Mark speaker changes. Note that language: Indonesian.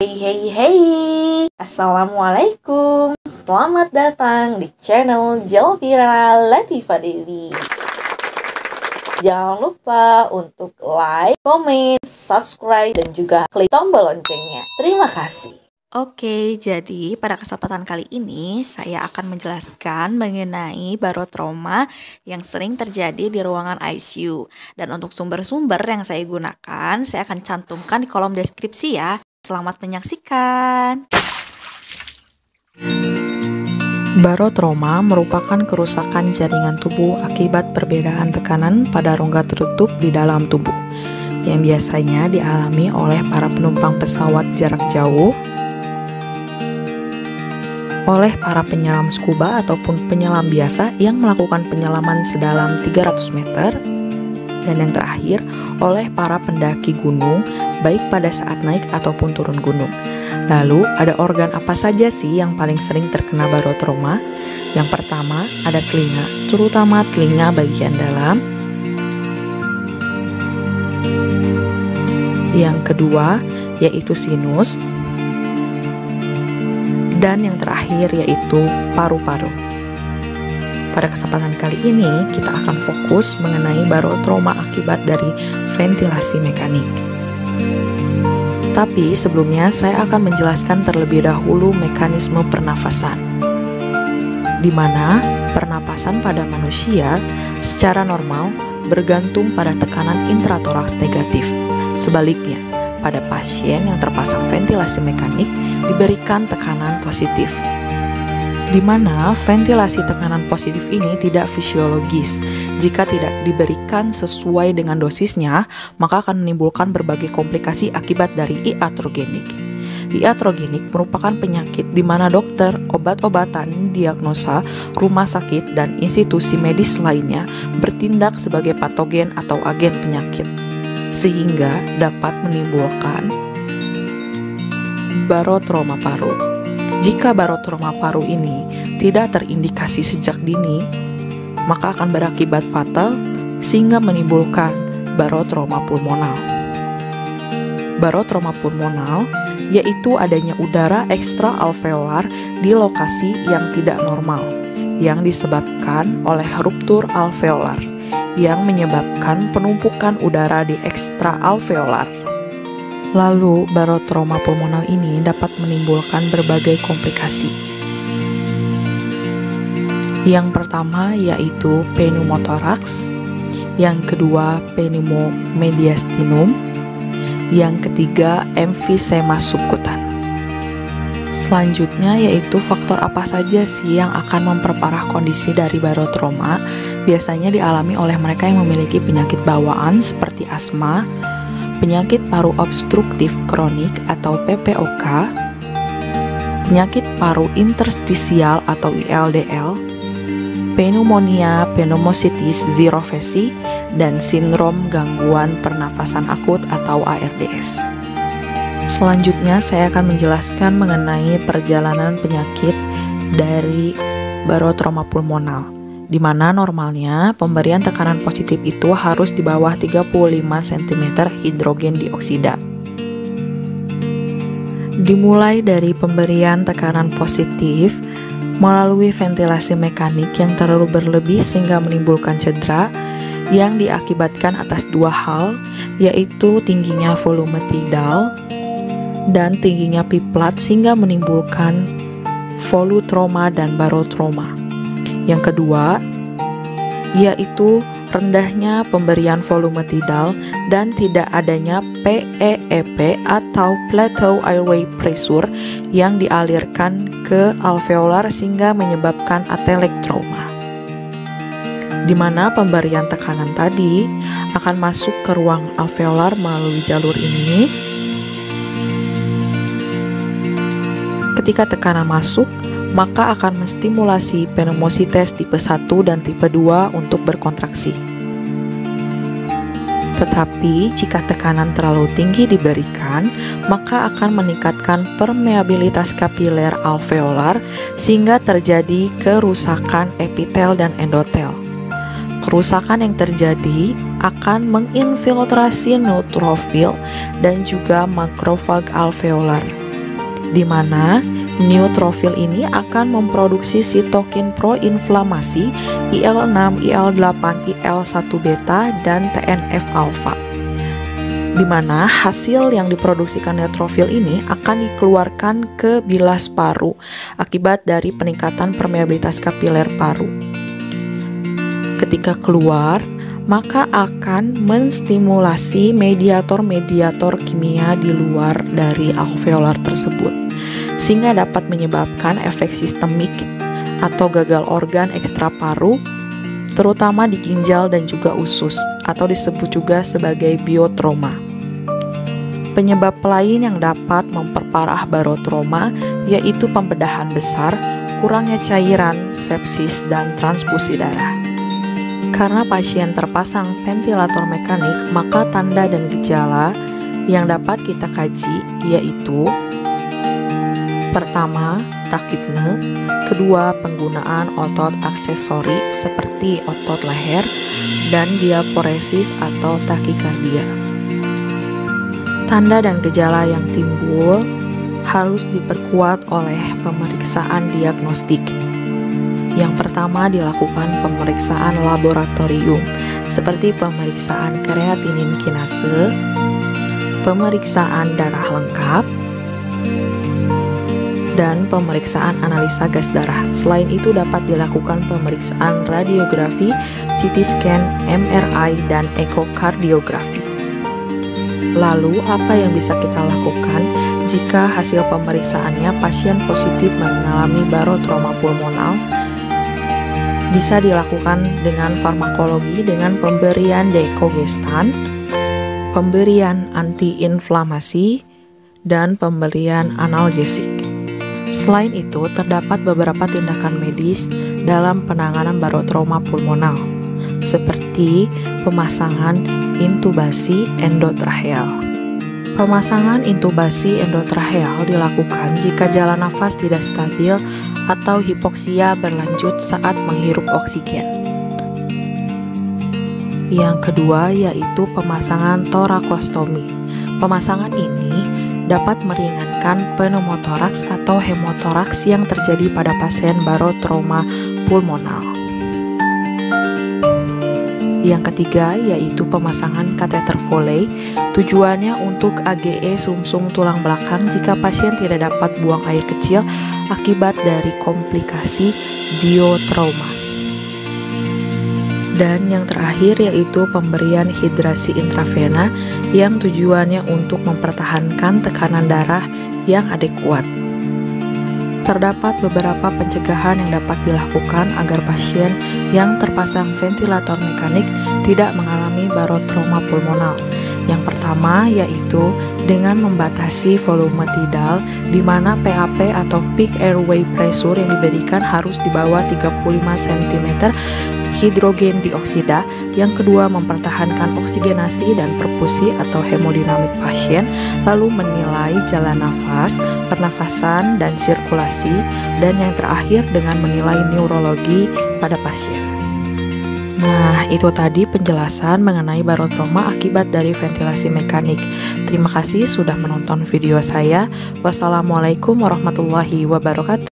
Speaker 1: Hey, Assalamualaikum. Selamat datang di channel Jalvira Latifah Dewi. Jangan lupa untuk like, komen, subscribe, dan juga klik tombol loncengnya. Terima kasih.
Speaker 2: Oke, jadi pada kesempatan kali ini saya akan menjelaskan mengenai barotrauma yang sering terjadi di ruangan ICU. Dan untuk sumber-sumber yang saya gunakan, saya akan cantumkan di kolom deskripsi ya. Selamat menyaksikan.
Speaker 3: Barotrauma merupakan kerusakan jaringan tubuh akibat perbedaan tekanan pada rongga tertutup di dalam tubuh, yang biasanya dialami oleh para penumpang pesawat jarak jauh, oleh para penyelam scuba ataupun penyelam biasa yang melakukan penyelaman sedalam 300 meter, dan yang terakhir oleh para pendaki gunung baik pada saat naik ataupun turun gunung. Lalu ada organ apa saja sih yang paling sering terkena barotrauma? Yang pertama ada telinga, terutama telinga bagian dalam. Yang kedua yaitu sinus. Dan yang terakhir yaitu paru-paru. Pada kesempatan kali ini kita akan fokus mengenai barotrauma akibat dari ventilasi mekanik. Tapi sebelumnya saya akan menjelaskan terlebih dahulu mekanisme pernafasan, di mana pernapasan pada manusia secara normal bergantung pada tekanan intratoraks negatif. Sebaliknya, pada pasien yang terpasang ventilasi mekanik diberikan tekanan positif, di mana ventilasi tekanan positif ini tidak fisiologis. Jika tidak diberikan sesuai dengan dosisnya, maka akan menimbulkan berbagai komplikasi akibat dari iatrogenik. Iatrogenik merupakan penyakit di mana dokter, obat-obatan, diagnosa, rumah sakit, dan institusi medis lainnya bertindak sebagai patogen atau agen penyakit, sehingga dapat menimbulkan barotrauma paru. Jika barotrauma paru ini tidak terindikasi sejak dini, maka akan berakibat fatal sehingga menimbulkan barotrauma pulmonal. Barotrauma pulmonal yaitu adanya udara ekstra alveolar di lokasi yang tidak normal yang disebabkan oleh ruptur alveolar yang menyebabkan penumpukan udara di ekstra alveolar. Lalu, barotrauma pulmonal ini dapat menimbulkan berbagai komplikasi. Yang pertama yaitu pneumotoraks, yang kedua pneumomediastinum, yang ketiga emfisema subkutan. Selanjutnya yaitu faktor apa saja sih yang akan memperparah kondisi dari barotrauma. Biasanya dialami oleh mereka yang memiliki penyakit bawaan seperti asma, penyakit paru obstruktif kronik atau PPOK, penyakit paru interstisial atau ILDL, pneumonia, pneumocystis xerophysi, dan sindrom gangguan pernafasan akut atau ARDS. Selanjutnya saya akan menjelaskan mengenai perjalanan penyakit dari barotrauma pulmonal, di mana normalnya pemberian tekanan positif itu harus di bawah 35 cm hidrogen dioksida. Dimulai dari pemberian tekanan positif melalui ventilasi mekanik yang terlalu berlebih sehingga menimbulkan cedera yang diakibatkan atas dua hal, yaitu tingginya volume tidal dan tingginya piplat sehingga menimbulkan volutrauma dan barotrauma. Yang kedua, yaitu rendahnya pemberian volume tidal dan tidak adanya PEEP atau Plateau Airway Pressure yang dialirkan ke alveolar sehingga menyebabkan atelektrauma, di mana pemberian tekanan tadi akan masuk ke ruang alveolar melalui jalur ini. Ketika tekanan masuk, maka akan menstimulasi pneumosites tipe 1 dan tipe 2 untuk berkontraksi. Tetapi jika tekanan terlalu tinggi diberikan, maka akan meningkatkan permeabilitas kapiler alveolar sehingga terjadi kerusakan epitel dan endotel. Kerusakan yang terjadi akan menginfiltrasi neutrofil dan juga makrofag alveolar, di mana neutrofil ini akan memproduksi sitokin proinflamasi IL-6, IL-8, IL-1 beta, dan TNF-alfa. Di mana hasil yang diproduksikan neutrofil ini akan dikeluarkan ke bilas paru akibat dari peningkatan permeabilitas kapiler paru. Ketika keluar, maka akan menstimulasi mediator-mediator kimia di luar dari alveolar tersebut, sehingga dapat menyebabkan efek sistemik atau gagal organ ekstra paru, terutama di ginjal dan juga usus, atau disebut juga sebagai biotrauma. Penyebab lain yang dapat memperparah barotrauma yaitu pembedahan besar, kurangnya cairan, sepsis, dan transfusi darah. Karena pasien terpasang ventilator mekanik, maka tanda dan gejala yang dapat kita kaji yaitu: pertama, takipne; kedua, penggunaan otot aksesori seperti otot leher, dan diaporesis atau takikardia. Tanda dan gejala yang timbul harus diperkuat oleh pemeriksaan diagnostik. Yang pertama, dilakukan pemeriksaan laboratorium seperti pemeriksaan kreatinin kinase, pemeriksaan darah lengkap, dan pemeriksaan analisa gas darah. Selain itu dapat dilakukan pemeriksaan radiografi, CT scan, MRI, dan ekokardiografi. Lalu, apa yang bisa kita lakukan jika hasil pemeriksaannya pasien positif mengalami barotrauma pulmonal? Bisa dilakukan dengan farmakologi dengan pemberian dekogestan, pemberian antiinflamasi, dan pemberian analgesik. Selain itu, terdapat beberapa tindakan medis dalam penanganan barotrauma pulmonal, seperti pemasangan intubasi endotracheal. Pemasangan intubasi endotracheal dilakukan jika jalan nafas tidak stabil atau hipoksia berlanjut saat menghirup oksigen. Yang kedua yaitu pemasangan torakostomi. Pemasangan ini dapat meringankan pneumotoraks atau hemotoraks yang terjadi pada pasien barotrauma pulmonal. Yang ketiga yaitu pemasangan kateter Foley. Tujuannya untuk AGE sumsum tulang belakang jika pasien tidak dapat buang air kecil akibat dari komplikasi biotrauma. Dan yang terakhir yaitu pemberian hidrasi intravena yang tujuannya untuk mempertahankan tekanan darah yang adekuat. Terdapat beberapa pencegahan yang dapat dilakukan agar pasien yang terpasang ventilator mekanik tidak mengalami barotrauma pulmonal. Yang pertama yaitu dengan membatasi volume tidal, di mana PAP atau peak airway pressure yang diberikan harus di bawah 35 cm hidrogen dioksida. Yang kedua, mempertahankan oksigenasi dan perfusi atau hemodinamik pasien, lalu menilai jalan nafas, pernafasan, dan sirkulasi, dan yang terakhir dengan menilai neurologi pada pasien. Nah, itu tadi penjelasan mengenai barotrauma akibat dari ventilasi mekanik. Terima kasih sudah menonton video saya. Wassalamualaikum warahmatullahi wabarakatuh.